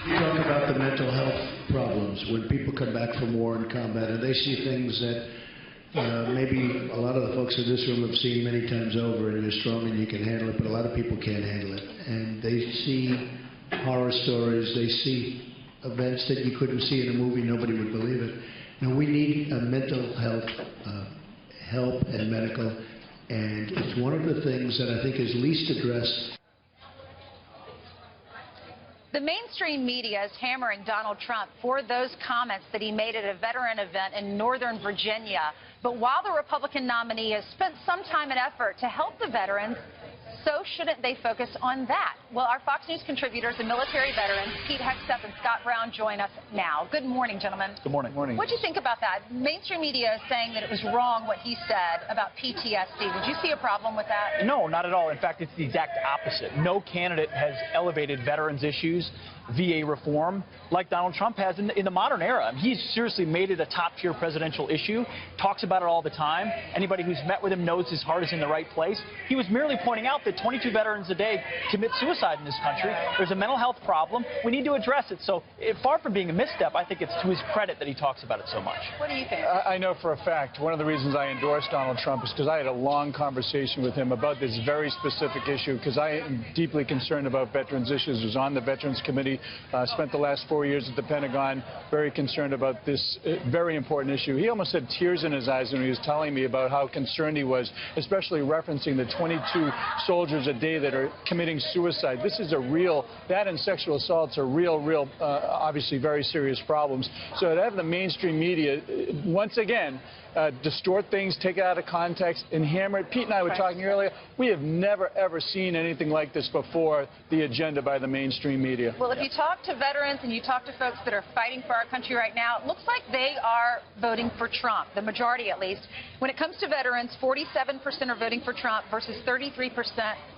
You talk about the mental health problems when people come back from war and combat, and they see things that maybe a lot of the folks in this room have seen many times over, and you're strong and you can handle it, but a lot of people can't handle it. And they see horror stories, they see events that you couldn't see in a movie, nobody would believe it. Now, we need mental health help and medical, and it's one of the things that I think is least addressed. The mainstream media is hammering Donald Trump for those comments that he made at a veteran event in Northern Virginia. But while the Republican nominee has spent some time and effort to help the veterans, so shouldn't they focus on that? Well, our Fox News contributors and military veterans, Pete Hegseth and Scott Brown, join us now. Good morning, gentlemen. Good morning. Morning. What do you think about that? Mainstream media is saying that it was wrong what he said about PTSD. Would you see a problem with that? No, not at all. In fact, it's the exact opposite. No candidate has elevated veterans issues, VA reform, like Donald Trump has in the modern era. He's seriously made it a top-tier presidential issue, talks about it all the time. Anybody who's met with him knows his heart is in the right place. He was merely pointing out that 22 veterans a day commit suicide in this country. There's a mental health problem. We need to address it. So far from being a misstep, I think it's to his credit that he talks about it so much. What do you think? I know for a fact one of the reasons I endorsed Donald Trump is because I had a long conversation with him about this very specific issue, because I am deeply concerned about veterans issues. I was on the Veterans Committee, spent the last 4 years at the Pentagon, very concerned about this very important issue. He almost had tears in his eyes when he was telling me about how concerned he was, especially referencing the 22 soldiers a day that are committing suicide. This is a real, that and sexual assaults are real, obviously very serious problems. So to have the mainstream media, once again, distort things, take it out of context, and hammer it. Pete and I were talking earlier. We have never, ever seen anything like this before, the agenda by the mainstream media. Well, if you talk to veterans and you talk to folks that are fighting for our country right now, it looks like they are voting for Trump, the majority at least. When it comes to veterans, 47% are voting for Trump versus 33%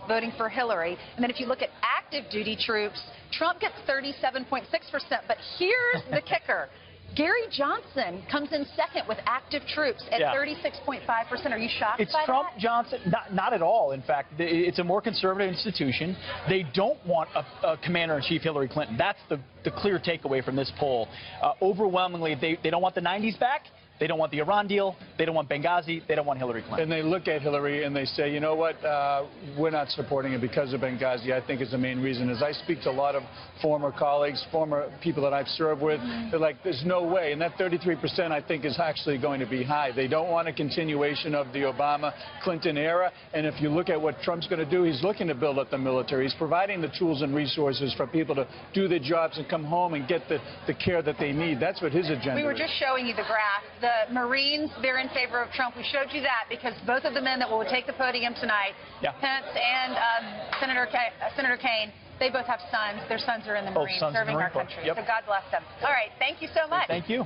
voting for Hillary. And then if you look at active duty troops, Trump gets 37.6%. But here's the kicker. Gary Johnson comes in second with active troops at 36.5%. Are you shocked it's by Trump, that? Johnson, not at all. In fact, it's a more conservative institution. They don't want a commander-in-chief Hillary Clinton. That's the clear takeaway from this poll. Overwhelmingly, they don't want the 90s back. They don't want the Iran deal. They don't want Benghazi. They don't want Hillary Clinton. And they look at Hillary and they say, you know what, we're not supporting it because of Benghazi, I think is the main reason. As I speak to a lot of former colleagues, former people that I've served with, they're like, there's no way. And that 33%, I think, is actually going to be high. They don't want a continuation of the Obama-Clinton era. And if you look at what Trump's going to do, he's looking to build up the military. He's providing the tools and resources for people to do their jobs and come home and get the care that they need. That's what his agenda is. We were just showing you the graph. The Marines, they're in favor of Trump. We showed you that because both of the men that will take the podium tonight, Pence and Senator Kaine, they both have sons. Their sons are in the Marines serving our country. So God bless them. All right. Thank you so much. Thank you.